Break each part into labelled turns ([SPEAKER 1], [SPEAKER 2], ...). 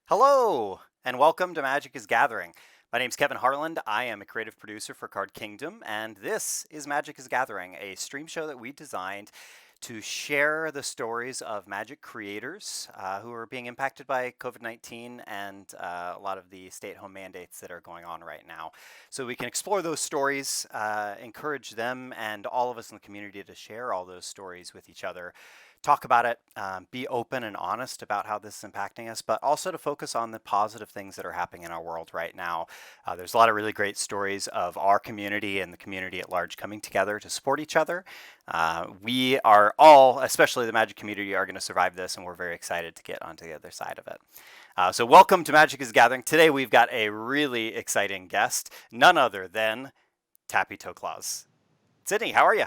[SPEAKER 1] Hello, and welcome to Magic is Gathering. My name's Kevin Harland. I am a creative producer for Card Kingdom, and this is Magic is Gathering, a stream show that we designed to share the stories of Magic creators who are being impacted by COVID-19 and a lot of the stay-at-home mandates that are going on right now. So we can explore those stories, encourage them and all of us in the community to share all those stories with each other, talk about it, be open and honest about how this is impacting us, but also to focus on the positive things that are happening in our world right now. There's a lot of really great stories of our community and the community at large coming together to support each other. We are all, especially the Magic community, are going to survive this, and we're very excited to get onto the other side of it. So welcome to Magic is Gathering. Today we've got a really exciting guest, none other than TappyToeClaws. Sydney, how are you?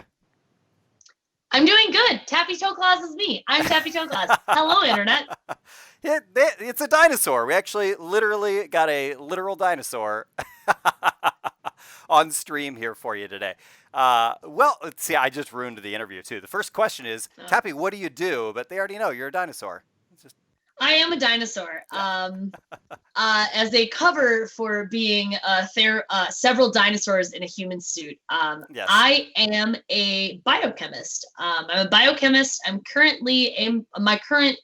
[SPEAKER 2] I'm doing good. TappyToeClaws is me. I'm TappyToeClaws. Hello, Internet.
[SPEAKER 1] It's a dinosaur. We actually literally got a literal dinosaur on stream here for you today. Well, let's see, I just ruined the interview too. The first question is, Tappy, what do you do? But they already know you're a dinosaur.
[SPEAKER 2] I am a dinosaur. As a cover for being several dinosaurs in a human suit,
[SPEAKER 1] Yes.
[SPEAKER 2] I am a biochemist. I'm a biochemist. I'm currently my current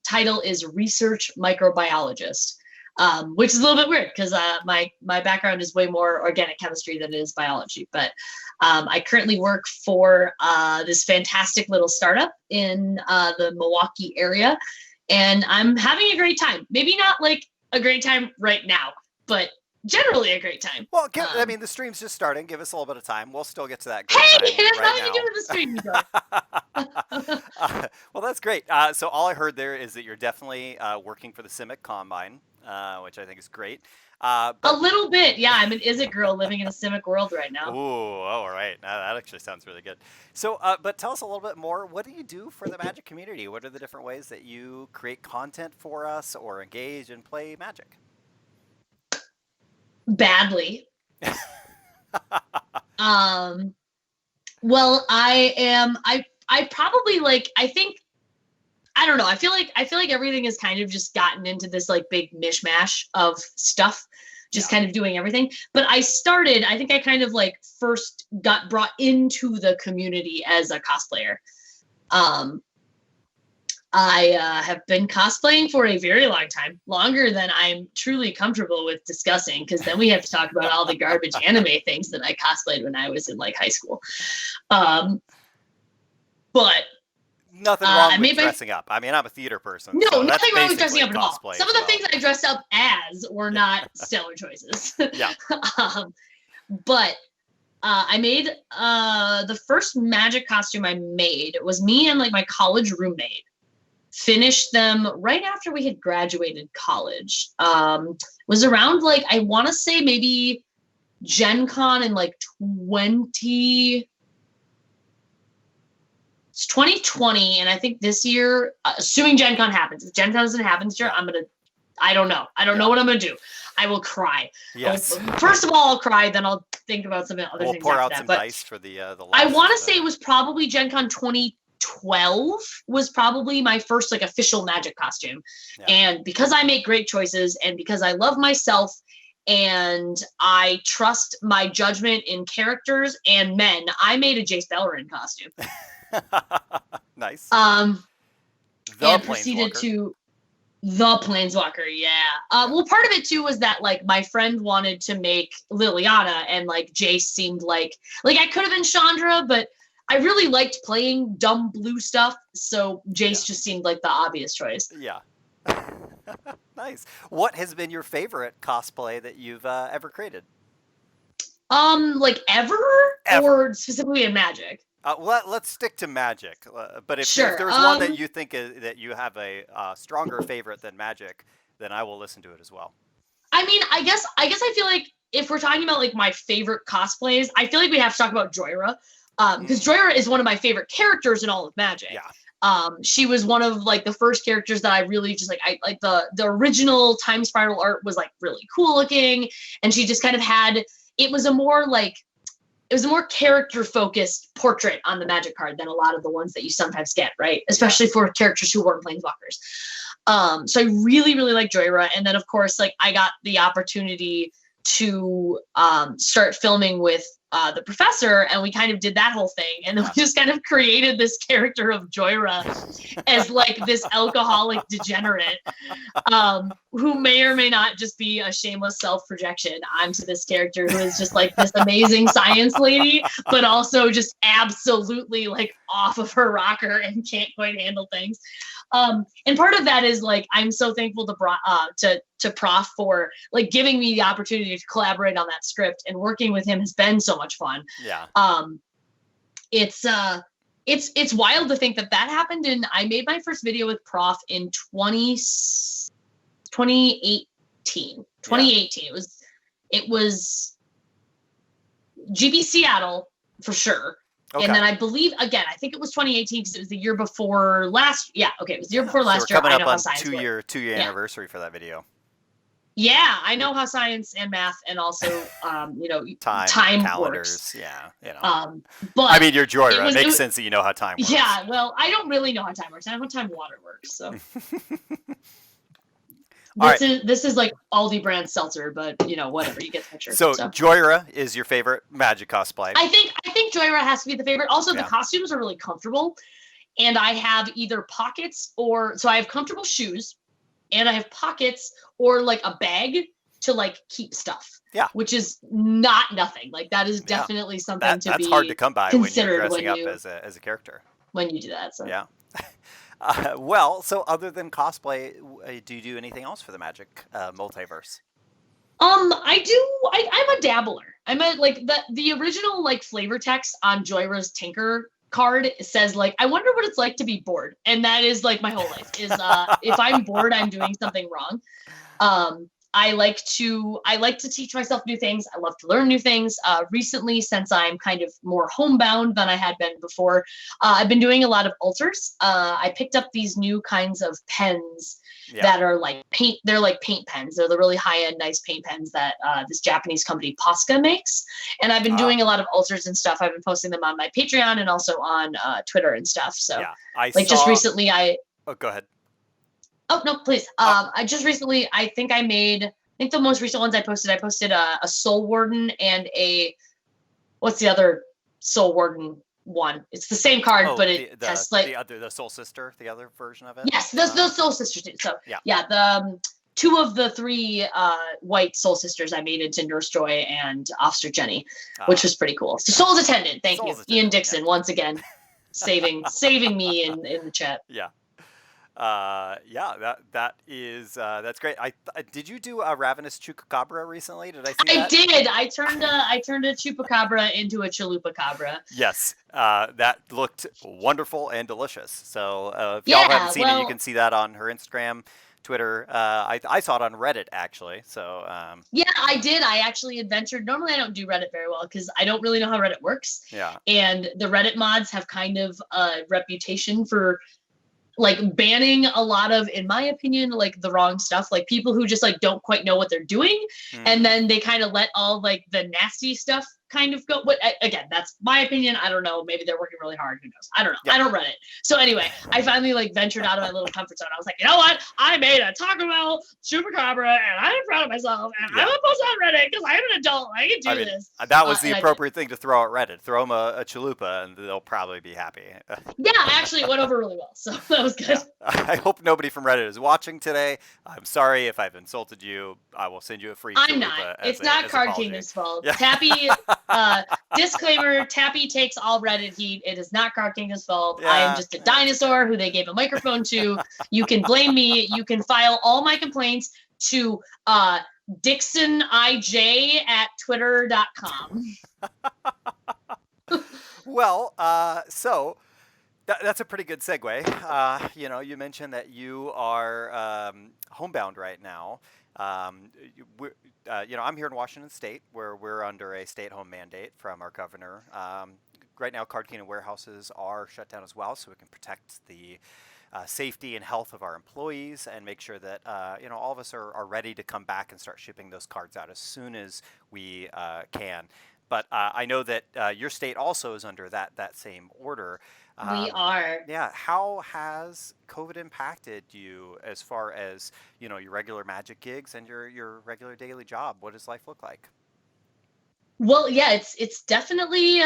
[SPEAKER 2] title is research microbiologist, which is a little bit weird because my background is way more organic chemistry than it is biology. But I currently work for this fantastic little startup in the Milwaukee area. And I'm having a great time. Maybe not like a great time right now, but generally a great time.
[SPEAKER 1] Well, I mean, the stream's just starting. Give us a little bit of time. We'll still get to that.
[SPEAKER 2] Hey, that's nothing to do with the
[SPEAKER 1] stream. Well, that's great. So all I heard there is that you're definitely working for the Simic Combine, which I think is great.
[SPEAKER 2] A little bit, yeah. I'm an Is-It girl living in a Simic world right now.
[SPEAKER 1] Ooh, all right. That actually sounds really good. So, but tell us a little bit more. What do you do for the Magic community? What are the different ways that you create content for us or engage and play Magic?
[SPEAKER 2] Badly. Well, I probably I don't know. I feel like everything has kind of just gotten into this like big mishmash of stuff, just kind of doing everything. But I think I kind of first got brought into the community as a cosplayer. I have been cosplaying for a very long time, longer than I'm truly comfortable with discussing, because then we have to talk about all the garbage anime things that I cosplayed when I was in high school. But
[SPEAKER 1] nothing wrong with dressing up. I mean, I'm a theater person.
[SPEAKER 2] No,
[SPEAKER 1] so
[SPEAKER 2] nothing wrong with dressing up at all. Some of the things I dressed up as were not stellar choices.
[SPEAKER 1] Yeah.
[SPEAKER 2] But I made the first Magic costume I made was me and my college roommate. Finished them right after we had graduated college. Was around I want to say maybe Gen Con in 2020, and I think this year, assuming Gen Con happens, if Gen Con doesn't happen this year, I don't know what I'm gonna do. I will cry.
[SPEAKER 1] Yes.
[SPEAKER 2] First of all, I'll cry, then I'll think about some other things.
[SPEAKER 1] We'll pour out some dice for the last,
[SPEAKER 2] I want to say it was probably Gen Con 2012 was probably my first official Magic costume. Yeah. And because I make great choices and because I love myself and I trust my judgment in characters and men, I made a Jace Beleren costume.
[SPEAKER 1] Nice.
[SPEAKER 2] And proceeded to the Planeswalker. Yeah. Well, part of it too was that my friend wanted to make Liliana, and Jace seemed like I could have been Chandra, but I really liked playing dumb blue stuff, so Jace just seemed like the obvious choice.
[SPEAKER 1] Yeah. Nice. What has been your favorite cosplay that you've ever created?
[SPEAKER 2] Ever? Or specifically in Magic?
[SPEAKER 1] Well, let's stick to Magic. But if there's one that you think that you have a stronger favorite than Magic, then I will listen to it as well.
[SPEAKER 2] I mean, I guess I feel like if we're talking about my favorite cosplays, I feel like we have to talk about Joyra. Because Joyra is one of my favorite characters in all of Magic.
[SPEAKER 1] Yeah.
[SPEAKER 2] She was one of the first characters that I really just the original Time Spiral art was really cool looking, and she just kind of had, it was a more it was a more character focused portrait on the Magic card than a lot of the ones that you sometimes get, right? Especially for characters who weren't Planeswalkers. So I really, really like Joyra. And then of course, like I got the opportunity to start filming with the professor, and we kind of did that whole thing, and then we just kind of created this character of Joyra as like this alcoholic degenerate who may or may not just be a shameless self-projection onto this character who is just like this amazing science lady, but also just absolutely like off of her rocker and can't quite handle things. And part of that is like I'm so thankful to Prof for like giving me the opportunity to collaborate on that script, and working with him has been so much fun.
[SPEAKER 1] Yeah.
[SPEAKER 2] It's wild to think that happened, and I made my first video with Prof in 2018. 2018. Yeah. It was GB Seattle for sure. Okay. And then I believe, again, I think it was 2018 because it was the year before last. Yeah, okay, it was the year before last year.
[SPEAKER 1] We're coming up on two-year anniversary for that video.
[SPEAKER 2] Yeah, I know how science and math and also, time
[SPEAKER 1] calendars.
[SPEAKER 2] Works.
[SPEAKER 1] Yeah,
[SPEAKER 2] but
[SPEAKER 1] I mean, you're Joyra. It makes sense that you know how time works.
[SPEAKER 2] Yeah, well, I don't really know how time works. I know how time water works. So this is like Aldi brand seltzer, but whatever, you get the picture.
[SPEAKER 1] So Joyra is your favorite Magic cosplay.
[SPEAKER 2] I think Joyra has to be the favorite. Also, the costumes are really comfortable, and I have either pockets so I have comfortable shoes, and I have pockets or like a bag to like keep stuff. Yeah. Which is not nothing. Like that is definitely something that's
[SPEAKER 1] hard to come by when you're dressing up as a character.
[SPEAKER 2] When you do that. So.
[SPEAKER 1] Yeah. Well, so other than cosplay, do you do anything else for the Magic multiverse?
[SPEAKER 2] I do. I'm a dabbler. I'm like the original like flavor text on Joyra's Tinker card says like, I wonder what it's like to be bored, and that is like my whole life is if I'm bored, I'm doing something wrong. I like to teach myself new things. I love to learn new things. Recently, since I'm kind of more homebound than I had been before, I've been doing a lot of altars. I picked up these new kinds of pens that are like paint. They're like paint pens. They're the really high-end, nice paint pens that this Japanese company Posca makes. And I've been doing a lot of altars and stuff. I've been posting them on my Patreon and also on Twitter and stuff. So just recently
[SPEAKER 1] Oh, go ahead.
[SPEAKER 2] Oh, no, please. I just recently, I think the most recent ones I posted a Soul Warden and what's the other Soul Warden one? It's the same card, but it has like...
[SPEAKER 1] The Soul Sister, the other version of it?
[SPEAKER 2] Yes, the Soul Sister too. So, the two of the three white Soul Sisters I made into Nurse Joy and Officer Jenny, which was pretty cool. So Soul's Attendant, thank you. Ian Dixon, once again, saving me in the chat.
[SPEAKER 1] Yeah. That's great. Did you do a Ravenous Chupacabra recently? Did I see that?
[SPEAKER 2] I did. I turned a Chupacabra into a Chalupacabra.
[SPEAKER 1] Yes, that looked wonderful and delicious. So if y'all haven't seen it, you can see that on her Instagram, Twitter. I saw it on Reddit actually. So
[SPEAKER 2] yeah, I did. I actually adventured. Normally, I don't do Reddit very well because I don't really know how Reddit works.
[SPEAKER 1] Yeah.
[SPEAKER 2] And the Reddit mods have kind of a reputation for like banning a lot of, in my opinion, like the wrong stuff, like people who just like don't quite know what they're doing. And then they kind of let all like the nasty stuff kind of go. But again, that's my opinion. I don't know. Maybe they're working really hard. Who knows? I don't know. Yep. I don't run it. So anyway, I finally like ventured out of my little comfort zone. I was like, you know what? I made a Taco Bell Chupacabra and I'm proud of myself. And I'm going to post on Reddit because I'm an adult. I can do this.
[SPEAKER 1] That was the appropriate thing to throw at Reddit. Throw them a chalupa and they'll probably be happy.
[SPEAKER 2] Yeah, actually it went over really well. So that was good.
[SPEAKER 1] Yeah. I hope nobody from Reddit is watching today. I'm sorry if I've insulted you. I will send you a free chalupa.
[SPEAKER 2] I'm not. It's not Card Kingdom's fault. Yeah. Tappy... disclaimer, Tappy takes all Reddit heat. It is not Card Kingdom's fault. I am just a dinosaur who they gave a microphone to. You can blame me. You can file all my complaints to DixonIJ@twitter.com.
[SPEAKER 1] Well, so that's a pretty good segue. You mentioned that you are homebound right now. I'm here in Washington State, where we're under a stay-at-home mandate from our governor. Right now, Card Kingdom warehouses are shut down as well, so we can protect the safety and health of our employees and make sure that all of us are ready to come back and start shipping those cards out as soon as we can. But I know that your state also is under that same order.
[SPEAKER 2] We
[SPEAKER 1] Um,
[SPEAKER 2] are.
[SPEAKER 1] yeah, how has COVID impacted you as far as your regular Magic gigs and your regular daily job? What does life look like?
[SPEAKER 2] Well, yeah, it's definitely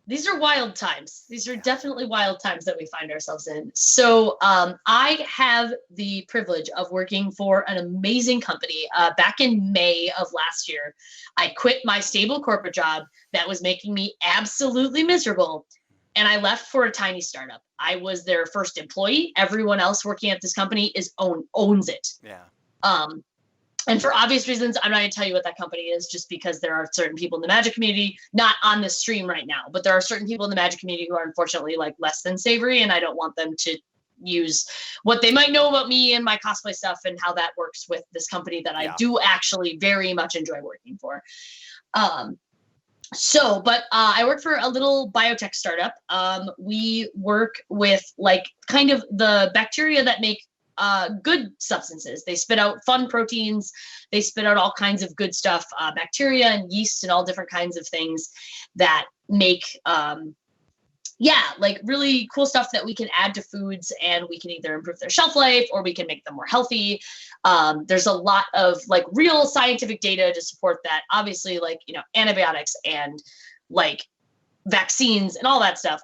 [SPEAKER 2] these are wild times. These are
[SPEAKER 1] Yeah,
[SPEAKER 2] definitely wild times that we find ourselves in. So I have the privilege of working for an amazing company. Back in May of last year, I quit my stable corporate job that was making me absolutely miserable. And I left for a tiny startup. I was their first employee. Everyone else working at this company owns it.
[SPEAKER 1] yeah,
[SPEAKER 2] Um, and for obvious reasons, I'm not going to tell you what that company is just because there are certain people in the Magic community, not on the stream right now, but there are certain people in the Magic community who are unfortunately like less than savory, and I don't want them to use what they might know about me and my cosplay stuff and how that works with this company that I
[SPEAKER 1] yeah.
[SPEAKER 2] do actually very much enjoy working for. Um, but I work for a little biotech startup. We work with like kind of the bacteria that make good substances. They spit out fun proteins. They spit out all kinds of good stuff, bacteria and yeast and all different kinds of things that make like really cool stuff that we can add to foods, and we can either improve their shelf life or we can make them more healthy. There's a lot of like real scientific data to support that. Obviously, like, antibiotics and like vaccines and all that stuff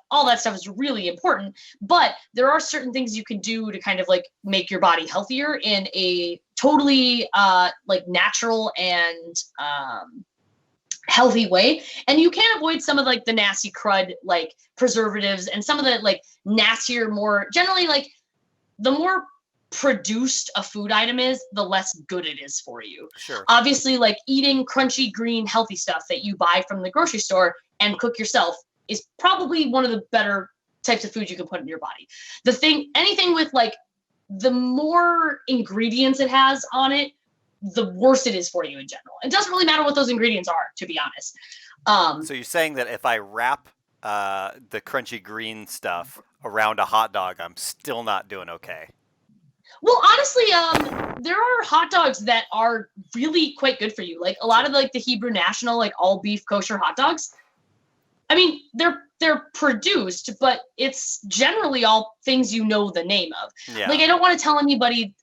[SPEAKER 2] is really important, but there are certain things you can do to kind of like make your body healthier in a totally like natural and healthy way. And you can avoid some of like the nasty crud, like preservatives, and some of the like nastier, more generally, like the more produced a food item is, the less good it is for you.
[SPEAKER 1] Sure.
[SPEAKER 2] Obviously, like eating crunchy, green, healthy stuff that you buy from the grocery store and cook yourself is probably one of the better types of food you can put in your body. Anything with like the more ingredients it has on it, the worse it is for you in general. It doesn't really matter what those ingredients are, to be honest.
[SPEAKER 1] So you're saying that if I wrap the crunchy green stuff around a hot dog, I'm still not doing okay?
[SPEAKER 2] Well, honestly, there are hot dogs that are really quite good for you. Like a lot of like the Hebrew National, like all beef kosher hot dogs. I mean, they're produced, but it's generally all things the name of.
[SPEAKER 1] Yeah.
[SPEAKER 2] Like I don't want to tell anybody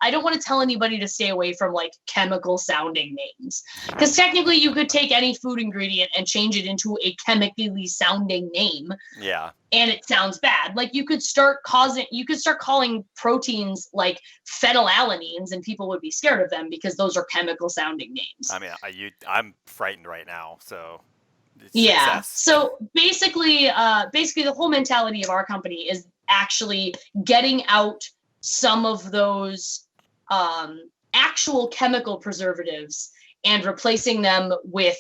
[SPEAKER 2] to stay away from like chemical sounding names, because technically you could take any food ingredient and change it into a chemically sounding name.
[SPEAKER 1] Yeah.
[SPEAKER 2] And it sounds bad. Like you could start calling proteins like phenylalanines, and people would be scared of them because those are chemical sounding names.
[SPEAKER 1] I mean, I'm frightened right now, so it's
[SPEAKER 2] Yeah.
[SPEAKER 1] success.
[SPEAKER 2] So basically the whole mentality of our company is actually getting out some of those actual chemical preservatives and replacing them with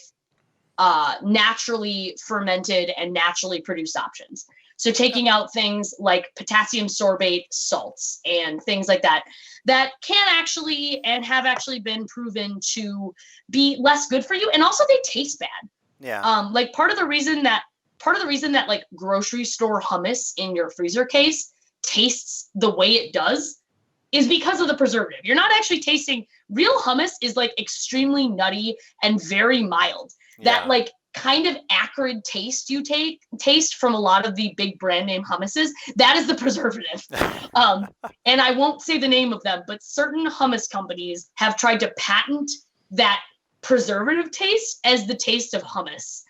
[SPEAKER 2] naturally fermented and naturally produced options. So taking out things like potassium sorbate salts and things like that can actually and have actually been proven to be less good for you, and also they taste bad.
[SPEAKER 1] Yeah.
[SPEAKER 2] Like part of the reason that like grocery store hummus in your freezer case tastes the way it does is because of the preservative. You're not actually tasting real hummus is like extremely nutty and very mild.
[SPEAKER 1] Yeah.
[SPEAKER 2] That like kind of acrid taste you taste from a lot of the big brand name hummuses, that is the preservative. And I won't say the name of them, but certain hummus companies have tried to patent that preservative taste as the taste of hummus,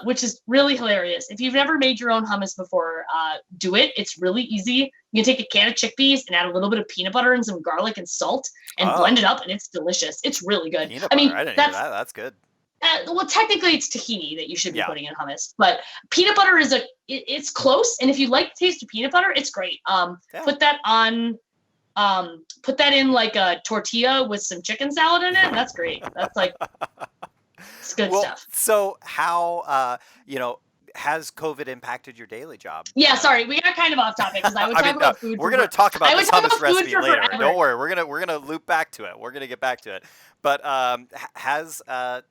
[SPEAKER 2] which is really hilarious. If you've never made your own hummus before, do it. It's really easy. You can take a can of chickpeas and add a little bit of peanut butter and some garlic and salt and blend it up, and it's delicious. It's really good.
[SPEAKER 1] Peanut butter. I didn't hear that. That's good.
[SPEAKER 2] Well, technically it's tahini that you should be putting in hummus, but peanut butter is it's close. And if you like the taste of peanut butter, it's great. Put that in like a tortilla with some chicken salad in it. And that's great. That's like, it's good stuff.
[SPEAKER 1] So how, has COVID impacted your daily job?
[SPEAKER 2] Yeah, sorry, we got kind of off topic because I would talk about food.
[SPEAKER 1] We're going to talk about this hummus recipe later. Don't worry, we're gonna loop back to it. We're gonna get back to it. But has the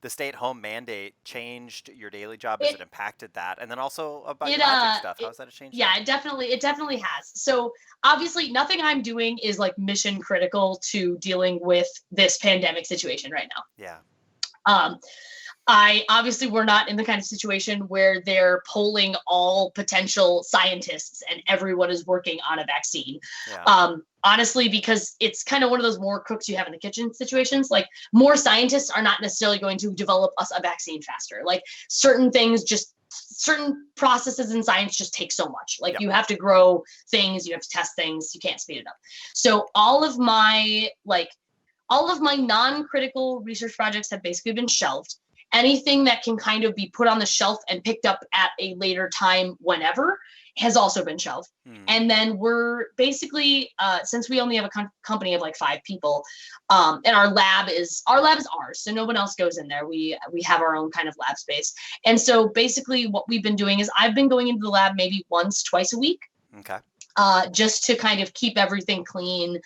[SPEAKER 1] stay-at-home mandate changed your daily job? Has it impacted that? And then also about your magic stuff. How's that changed?
[SPEAKER 2] Yeah, it definitely has. So obviously, nothing I'm doing is like mission critical to dealing with this pandemic situation right now.
[SPEAKER 1] Yeah.
[SPEAKER 2] we're not in the kind of situation where they're polling all potential scientists and everyone is working on a vaccine.
[SPEAKER 1] Yeah.
[SPEAKER 2] Honestly, because it's kind of one of those more cooks you have in the kitchen situations. Like, more scientists are not necessarily going to develop us a vaccine faster. Like, certain processes in science just take so much. Like,
[SPEAKER 1] Yep.
[SPEAKER 2] you have to grow things, you have to test things, you can't speed it up. So all of my non-critical research projects have basically been shelved. Anything that can kind of be put on the shelf and picked up at a later time whenever has also been shelved. And then we're basically, since we only have a company of like 5 people, and our lab is ours, so no one else goes in there. We have our own kind of lab space. And so basically what we've been doing is I've been going into the lab maybe once, twice a week.
[SPEAKER 1] Okay.
[SPEAKER 2] Just to kind of keep everything clean,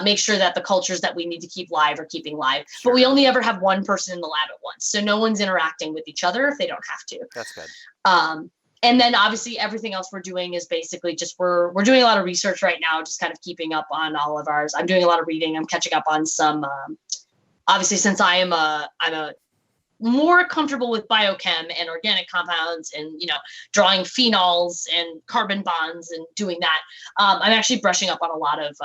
[SPEAKER 2] make sure that the cultures that we need to keep live are keeping live.
[SPEAKER 1] Sure.
[SPEAKER 2] But we only ever have one person in the lab at once. So no one's interacting with each other if they don't have to.
[SPEAKER 1] That's good.
[SPEAKER 2] And then obviously everything else we're doing is basically just we're doing a lot of research right now, just kind of keeping up on all of ours. I'm doing a lot of reading. I'm catching up on some, obviously, since I'm a more comfortable with biochem and organic compounds and, drawing phenols and carbon bonds and doing that. I'm actually brushing up on a lot of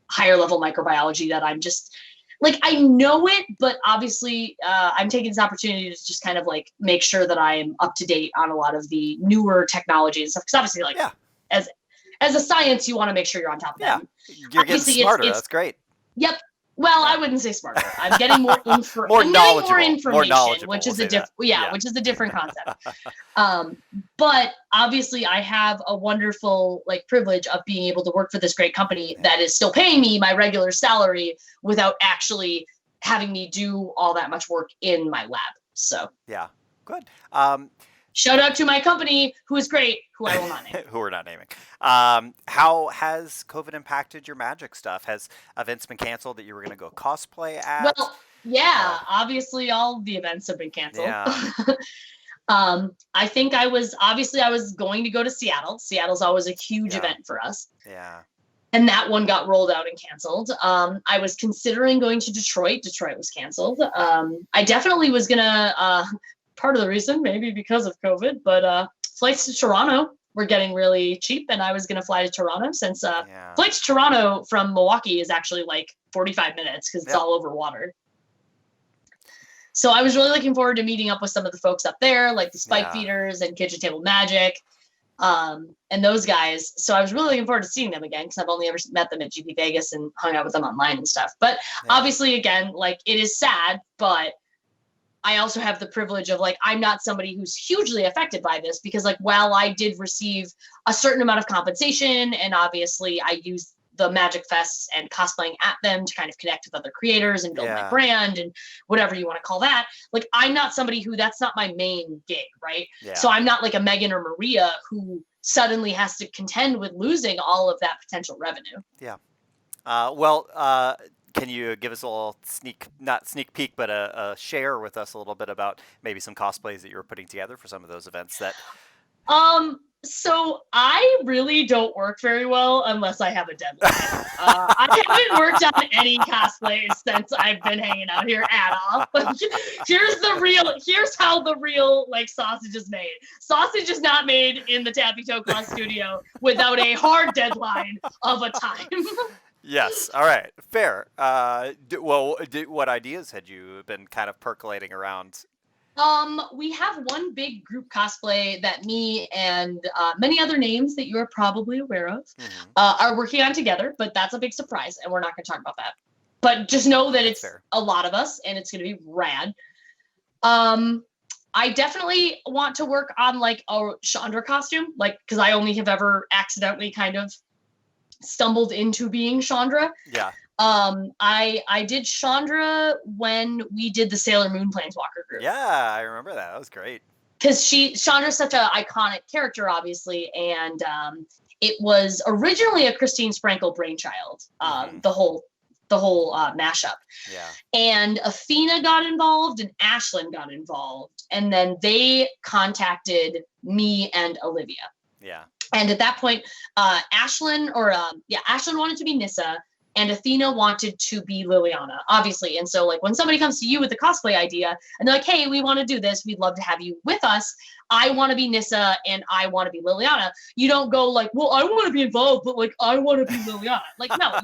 [SPEAKER 2] higher level microbiology that I'm just like, I know it, but obviously I'm taking this opportunity to just kind of like make sure that I am up to date on a lot of the newer technology and stuff. Because obviously, like, as a science, you want to make sure you're on top of that.
[SPEAKER 1] You're obviously, getting smarter. That's great.
[SPEAKER 2] Yep. Well, I wouldn't say smarter. I'm getting more
[SPEAKER 1] more
[SPEAKER 2] information, which is which is a different concept. But obviously, I have a wonderful privilege of being able to work for this great company that is still paying me my regular salary without actually having me do all that much work in my lab. So
[SPEAKER 1] yeah, good.
[SPEAKER 2] Shout out to my company, who is great, who I will not name.
[SPEAKER 1] Who we're not naming. How has COVID impacted your magic stuff? Has events been canceled that you were going to go cosplay at?
[SPEAKER 2] Well, yeah, obviously all the events have been canceled.
[SPEAKER 1] Yeah.
[SPEAKER 2] I think I was going to go to Seattle. Seattle's always a huge event for us.
[SPEAKER 1] Yeah.
[SPEAKER 2] And that one got rolled out and canceled. I was considering going to Detroit. Detroit was canceled. I definitely was going to... part of the reason, maybe because of COVID, but flights to Toronto were getting really cheap, and I was going to fly to Toronto since flight to Toronto from Milwaukee is actually like 45 minutes because it's all over water. So I was really looking forward to meeting up with some of the folks up there, like the Spike Feeders and Kitchen Table Magic, and those guys. So I was really looking forward to seeing them again because I've only ever met them at GP Vegas and hung out with them online and stuff. But obviously, again, like, it is sad, but I also have the privilege of, like, I'm not somebody who's hugely affected by this because, like, while I did receive a certain amount of compensation and obviously I use the Magic Fests and cosplaying at them to kind of connect with other creators and build my brand and whatever you want to call that, like, I'm not somebody who, that's not my main gig, right?
[SPEAKER 1] Yeah.
[SPEAKER 2] So I'm not like a Megan or Maria who suddenly has to contend with losing all of that potential revenue.
[SPEAKER 1] Yeah. Can you give us a little not sneak peek, but a share with us a little bit about maybe some cosplays that you were putting together for some of those events that...
[SPEAKER 2] So I really don't work very well unless I have a deadline. I haven't worked on any cosplays since I've been hanging out here at all. Here's how the real like sausage is made. Sausage is not made in the TappyToeClaws studio without a hard deadline of a time.
[SPEAKER 1] Yes. All right. Fair. What ideas had you been kind of percolating around?
[SPEAKER 2] We have one big group cosplay that me and many other names that you are probably aware of are working on together, but that's a big surprise, and we're not going to talk about that. But just know that it's a lot of us, and it's going to be rad. I definitely want to work on like a Chandra costume, like, because I only have ever accidentally kind of stumbled into being Chandra.
[SPEAKER 1] Yeah.
[SPEAKER 2] I did Chandra when we did the Sailor Moon Planeswalker group.
[SPEAKER 1] Yeah, I remember that. That was great.
[SPEAKER 2] Because Chandra's such an iconic character, obviously, and it was originally a Christine Sprankle brainchild. The whole mashup.
[SPEAKER 1] Yeah.
[SPEAKER 2] And Athena got involved, and Ashlyn got involved, and then they contacted me and Olivia.
[SPEAKER 1] Yeah.
[SPEAKER 2] And at that point, Ashlyn wanted to be Nissa. and Athena wanted to be Liliana, obviously. And so, like, when somebody comes to you with a cosplay idea and they're like, hey, we want to do this, we'd love to have you with us. I want to be Nissa and I want to be Liliana. You don't go like, well, I want to be involved, but like, I want to be Liliana. Like, no,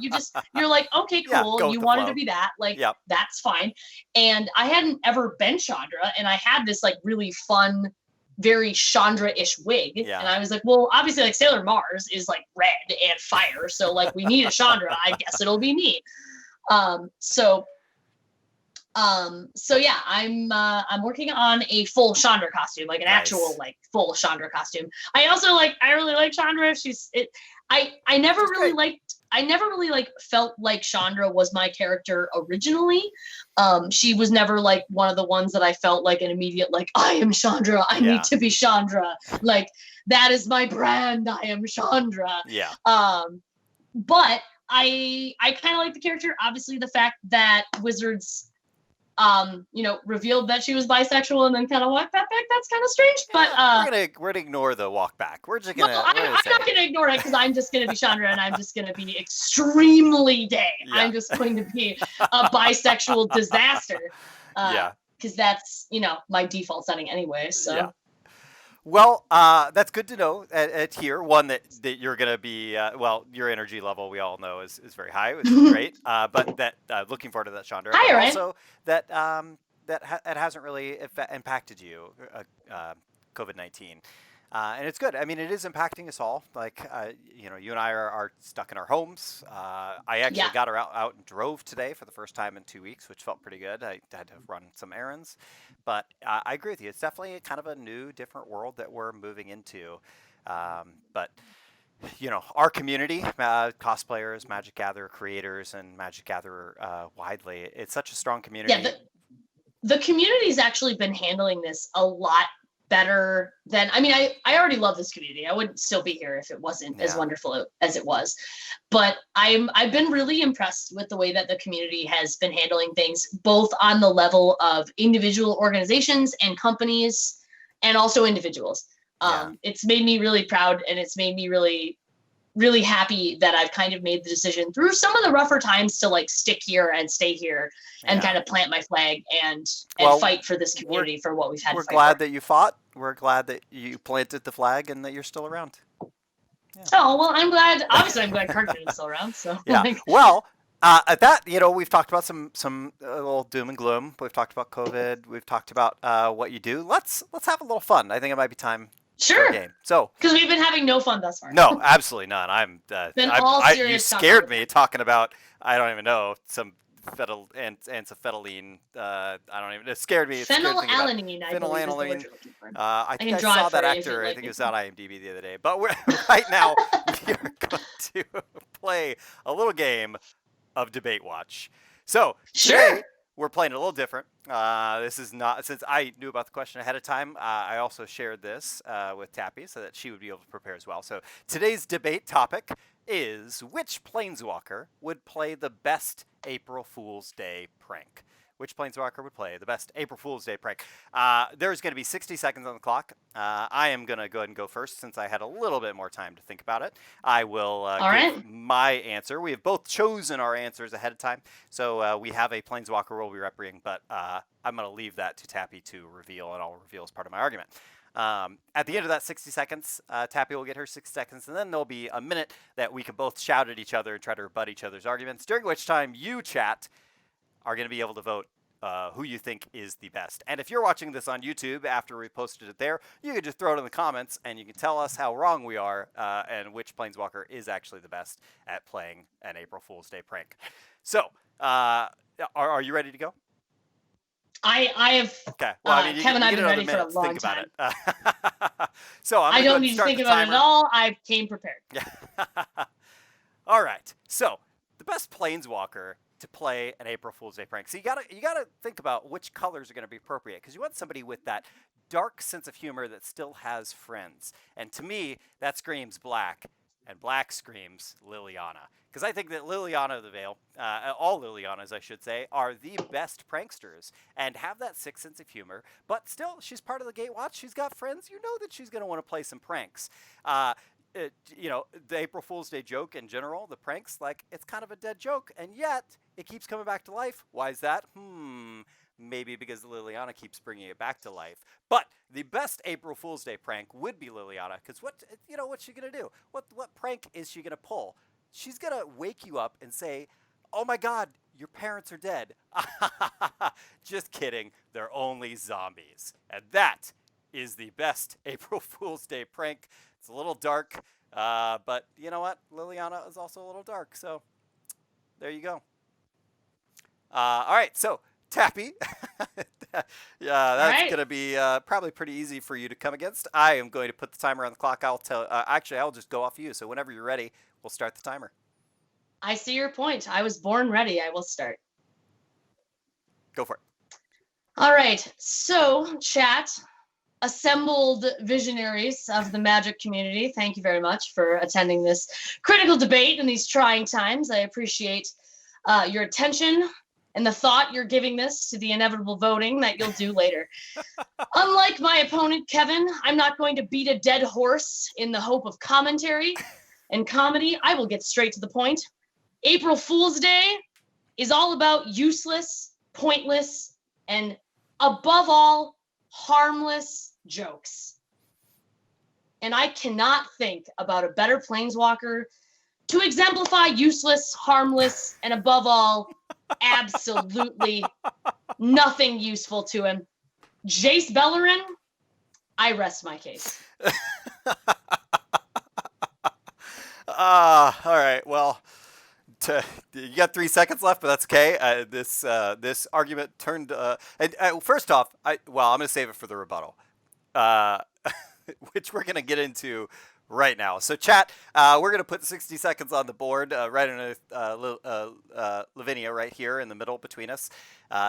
[SPEAKER 2] you're like, okay, cool.
[SPEAKER 1] Yeah,
[SPEAKER 2] You wanted to be that. Like,
[SPEAKER 1] yep.
[SPEAKER 2] That's fine. And I hadn't ever been Chandra, and I had this like really fun, very Chandra-ish wig.
[SPEAKER 1] Yeah.
[SPEAKER 2] And I was like, well, obviously, like, Sailor Mars is like red and fire. So like, we need a Chandra. I guess it'll be me. So yeah, I'm working on a full Chandra costume, like an actual like full Chandra costume. I really like Chandra. I never really like felt like Chandra was my character originally. She was never like one of the ones that I felt like an immediate like, I am Chandra. I need to be Chandra. Like, that is my brand. I am Chandra.
[SPEAKER 1] Yeah.
[SPEAKER 2] But I kind of like the character. Obviously, the fact that Wizards revealed that she was bisexual and then kind of walked that back, that's kind of strange. But
[SPEAKER 1] we're gonna ignore the walk back. We're just gonna.
[SPEAKER 2] I'm not gonna ignore it, because I'm just gonna be Chandra and I'm just gonna be extremely gay. Yeah. I'm just going to be a bisexual disaster. Because that's my default setting anyway. So. Yeah.
[SPEAKER 1] Well, that's good to know at here. One, that you're going to be, your energy level, we all know, is very high, which is great. But that looking forward to that, Chandra.
[SPEAKER 2] But
[SPEAKER 1] also that it hasn't really impacted you, COVID-19. And it's good. I mean, it is impacting us all. Like, you and I are stuck in our homes. I actually got her out and drove today for the first time in 2 weeks, which felt pretty good. I had to run some errands. But I agree with you. It's definitely kind of a new, different world that we're moving into. But our community, cosplayers, Magic Gatherer creators, and Magic Gatherer widely, it's such a strong community.
[SPEAKER 2] Yeah, the community's actually been handling this a lot better than, I already love this community. I wouldn't still be here if it wasn't as wonderful as it was. But I've been really impressed with the way that the community has been handling things, both on the level of individual organizations and companies, and also individuals. It's made me really proud, and it's made me really, really happy that I've kind of made the decision through some of the rougher times to like stick here and stay here and kind of plant my flag and fight for this community for what we've had.
[SPEAKER 1] We're glad that you fought. We're glad that you planted the flag and that you're still around.
[SPEAKER 2] Yeah. Oh, well, I'm glad. Obviously, I'm glad Cartman is still around. So
[SPEAKER 1] yeah. Well, at that, we've talked about some little doom and gloom. We've talked about COVID. We've talked about what you do. Let's have a little fun. I think it might be time.
[SPEAKER 2] Sure.
[SPEAKER 1] Game. So,
[SPEAKER 2] because we've been having no fun thus far.
[SPEAKER 1] No, absolutely none. You scared me talking about, I don't even know, some amphetamine. I don't even. It scared me.
[SPEAKER 2] Phenylalanine.
[SPEAKER 1] Phenylalanine. I think I saw that actor. I think it was on IMDb the other day. But right now we are going to play a little game of Debate Watch. So today we're playing a little different. This is not, since I knew about the question ahead of time, I also shared this with Tappy so that she would be able to prepare as well. So today's debate topic is, which Planeswalker would play the best April Fool's Day prank? Which Planeswalker would play the best April Fool's Day prank? There's going to be 60 seconds on the clock. I am going to go ahead and go first since I had a little bit more time to think about it. I will give my answer. We have both chosen our answers ahead of time. So we have a Planeswalker we'll be repping, but I'm going to leave that to Tappy to reveal, and I'll reveal as part of my argument. At the end of that 60 seconds, Tappy will get her 6 seconds, and then there'll be a minute that we can both shout at each other and try to rebut each other's arguments, during which time you, chat, are going to be able to vote who you think is the best. And if you're watching this on YouTube after we posted it there, you can just throw it in the comments and you can tell us how wrong we are and which Planeswalker is actually the best at playing an April Fool's Day prank. So, are you ready to go?
[SPEAKER 2] I have.
[SPEAKER 1] Okay. Well,
[SPEAKER 2] Kevin, I've been ready for a long time.
[SPEAKER 1] So
[SPEAKER 2] I don't need to think about it at all. I came prepared.
[SPEAKER 1] All right. So the best Planeswalker to play an April Fool's Day prank. So you gotta think about which colors are going to be appropriate, because you want somebody with that dark sense of humor that still has friends. And to me, that screams black, and black screams Liliana. Because I think that Liliana of the Veil, all Lilianas, I should say, are the best pranksters and have that sick sense of humor. But still, she's part of the Gatewatch. She's got friends. You know that she's going to want to play some pranks. the April Fool's Day joke in general, the pranks, like it's kind of a dead joke, and yet it keeps coming back to life. Why is that? Maybe because Liliana keeps bringing it back to life. But the best April Fool's Day prank would be Liliana, because what's she gonna do? What prank is she gonna pull? She's gonna wake you up and say, "Oh my God, your parents are dead." Just kidding. They're only zombies, and that is the best April Fool's Day prank. It's a little dark, but you know what? Liliana is also a little dark, so there you go. All right, so Tappy, yeah,
[SPEAKER 2] All
[SPEAKER 1] that's
[SPEAKER 2] right.
[SPEAKER 1] gonna be probably pretty easy for you to come against. I am going to put the timer on the clock. I'll tell. Actually, I'll just go off you. So whenever you're ready, we'll start the timer.
[SPEAKER 2] I see your point. I was born ready. I will start.
[SPEAKER 1] Go for it.
[SPEAKER 2] All right. So, chat, assembled visionaries of the Magic community, thank you very much for attending this critical debate in these trying times. I appreciate your attention and the thought you're giving this to the inevitable voting that you'll do later. Unlike my opponent, Kevin, I'm not going to beat a dead horse in the hope of commentary and comedy. I will get straight to the point. April Fool's Day is all about useless, pointless, and above all, harmless jokes. And I cannot think about a better Planeswalker to exemplify useless, harmless, and above all, absolutely nothing useful to him. Jace Bellerin, I rest my case.
[SPEAKER 1] All right. Well, you got 3 seconds left, but that's okay. This argument turned. First off, I'm going to save it for the rebuttal, uh, which we're going to get into right now. So, chat, we're going to put 60 seconds on the board right underneath Lavinia right here in the middle between us.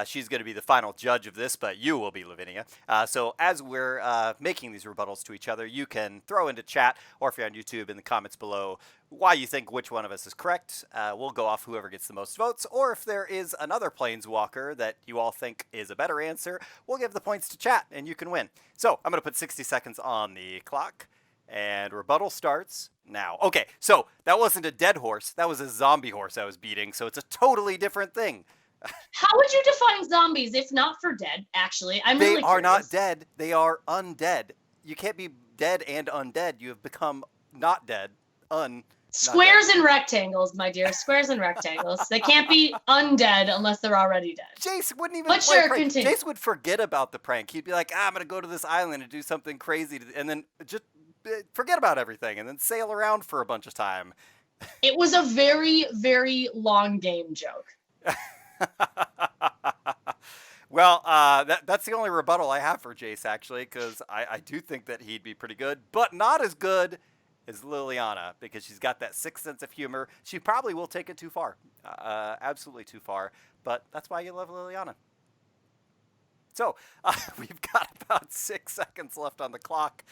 [SPEAKER 1] She's going to be the final judge of this, but you will be Lavinia. So as we're making these rebuttals to each other, you can throw into chat, or if you're on YouTube, in the comments below, why you think which one of us is correct. We'll go off whoever gets the most votes, or if there is another Planeswalker that you all think is a better answer, we'll give the points to chat, and you can win. So I'm going to put 60 seconds on the clock. And rebuttal starts now. Okay, so that wasn't a dead horse. That was a zombie horse I was beating, so it's a totally different thing.
[SPEAKER 2] How would you define zombies if not for dead, actually? I'm
[SPEAKER 1] They
[SPEAKER 2] really
[SPEAKER 1] are
[SPEAKER 2] curious.
[SPEAKER 1] not dead. They are undead. You can't be dead and undead. You have become not dead.
[SPEAKER 2] Squares and rectangles, my dear. Squares and rectangles. They can't be undead unless they're already dead.
[SPEAKER 1] Jace wouldn't even
[SPEAKER 2] But
[SPEAKER 1] play
[SPEAKER 2] sure,
[SPEAKER 1] prank.
[SPEAKER 2] continue.
[SPEAKER 1] Jace would forget about the prank. He'd be like, I'm going to go to this island and do something crazy, and then just forget about everything and then sail around for a bunch of time.
[SPEAKER 2] It was a very, very long game joke.
[SPEAKER 1] Well, that's the only rebuttal I have for Jace, actually, because I do think that he'd be pretty good, but not as good as Liliana, because she's got that sixth sense of humor. She probably will take it too far, absolutely too far, but that's why you love Liliana. So we've got about 6 seconds left on the clock.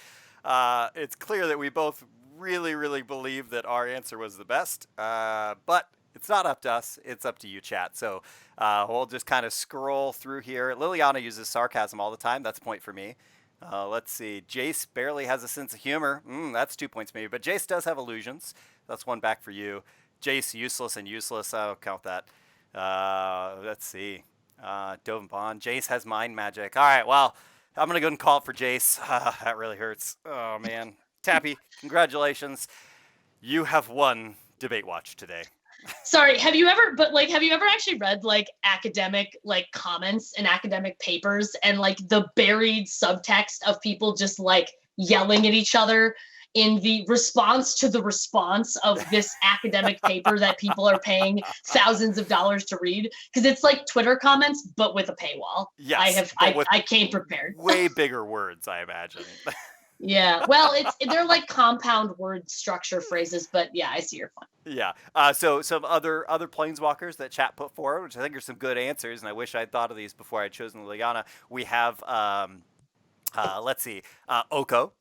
[SPEAKER 1] It's clear that we both really, really believe that our answer was the best, but it's not up to us. It's up to you, chat. So we'll just kind of scroll through here. Liliana uses sarcasm all the time. That's a point for me. Let's see. Jace barely has a sense of humor. That's 2 points maybe. But Jace does have illusions. That's one back for you. Jace, useless and useless. I'll count that. Let's see. Dove and Bond. Jace has mind magic. All right, well, I'm going to go and call it for Jace. That really hurts. Oh, man. Tappy, congratulations. You have won Debate Watch today.
[SPEAKER 2] Sorry, have you ever actually read like academic like comments and academic papers and like the buried subtext of people just like yelling at each other in the response to the response of this academic paper that people are paying thousands of dollars to read? Because it's like Twitter comments, but with a paywall.
[SPEAKER 1] Yes,
[SPEAKER 2] I came prepared.
[SPEAKER 1] Way bigger words, I imagine.
[SPEAKER 2] Yeah, well, they're like compound word structure phrases, but yeah, I see your point.
[SPEAKER 1] Yeah. So some other planeswalkers that chat put forward, which I think are some good answers, and I wish I'd thought of these before I'd chosen Liliana. We have Let's see. Oko,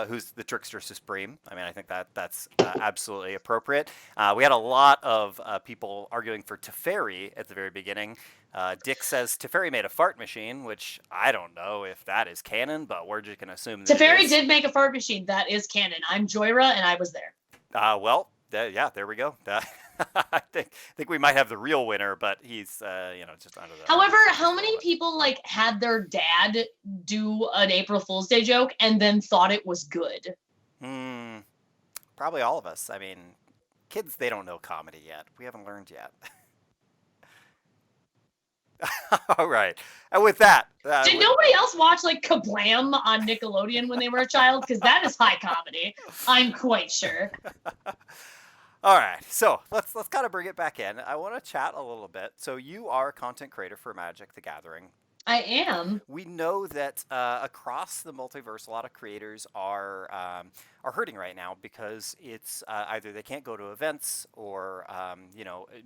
[SPEAKER 1] who's the Trickster Supreme. I mean, I think that's absolutely appropriate. We had a lot of people arguing for Teferi at the very beginning. Dick says Teferi made a fart machine, which I don't know if that is canon, but we're just going to assume that it
[SPEAKER 2] Teferi
[SPEAKER 1] is.
[SPEAKER 2] did make a fart machine. That is canon. I'm Joyra, and I was there.
[SPEAKER 1] Well, yeah, there we go. I think we might have the real winner, but he's just under the.
[SPEAKER 2] However, how many people like had their dad do an April Fool's Day joke and then thought it was good?
[SPEAKER 1] Probably all of us. I mean, kids, they don't know comedy yet. We haven't learned yet. All right. And with that,
[SPEAKER 2] did nobody else watch like Kablam on Nickelodeon when they were a child? Because that is high comedy. I'm quite sure.
[SPEAKER 1] All right, so let's kind of bring it back in. I want to chat a little bit. So you are a content creator for Magic: The Gathering.
[SPEAKER 2] I am.
[SPEAKER 1] We know that across the multiverse, a lot of creators are hurting right now because it's either they can't go to events or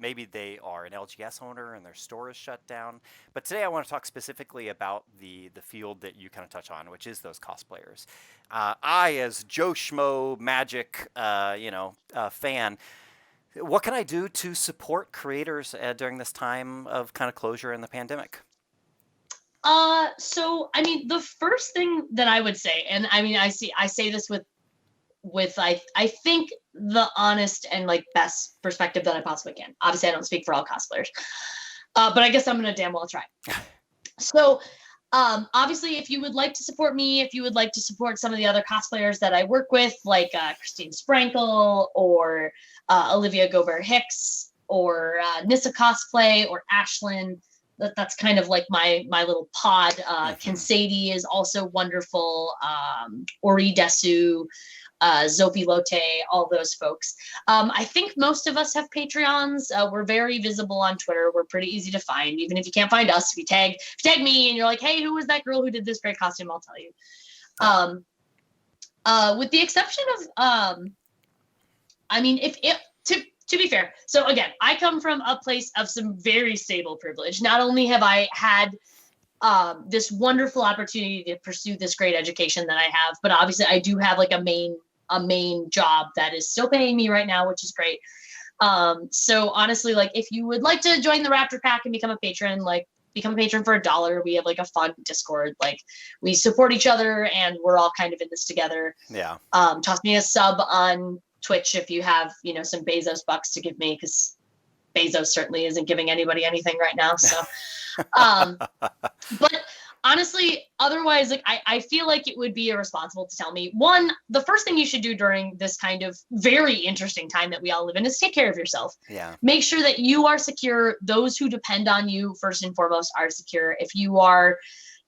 [SPEAKER 1] maybe they are an LGS owner and their store is shut down. But today I want to talk specifically about the field that you kind of touch on, which is those cosplayers. I, as Joe Schmo Magic, fan. What can I do to support creators during this time of kind of closure in the pandemic?
[SPEAKER 2] So I mean, the first thing that I would say, and I mean, I say this with I think the honest and like best perspective that I possibly can. Obviously, I don't speak for all cosplayers, but I guess I'm gonna damn well try. So, obviously, if you would like to support me, if you would like to support some of the other cosplayers that I work with, like Christine Sprankle or Olivia Gobert Hicks or Nissa Cosplay or Ashlyn. That's kind of like my little pod. Kinsady is also wonderful. Ori Desu, Zopi Lotte, all those folks. I think most of us have Patreons. We're very visible on Twitter. We're pretty easy to find. Even if you can't find us, if you tag me and you're like, hey, who was that girl who did this great costume? I'll tell you. With the exception of, I mean, to be fair, so again, I come from a place of some very stable privilege. Not only have I had this wonderful opportunity to pursue this great education that I have, but obviously I do have like a main job that is still paying me right now, which is great. So honestly, like if you would like to join the Raptor Pack and become a patron, like become a patron for $1. We have like a fun Discord. Like we support each other and we're all kind of in this together.
[SPEAKER 1] Yeah.
[SPEAKER 2] Toss me a sub on Twitch if you have, some Bezos bucks to give me, because Bezos certainly isn't giving anybody anything right now. So, but honestly, otherwise, like I feel like it would be irresponsible to tell me, one, the first thing you should do during this kind of very interesting time that we all live in is take care of yourself.
[SPEAKER 1] Yeah.
[SPEAKER 2] Make sure that you are secure. Those who depend on you, first and foremost, are secure. If you are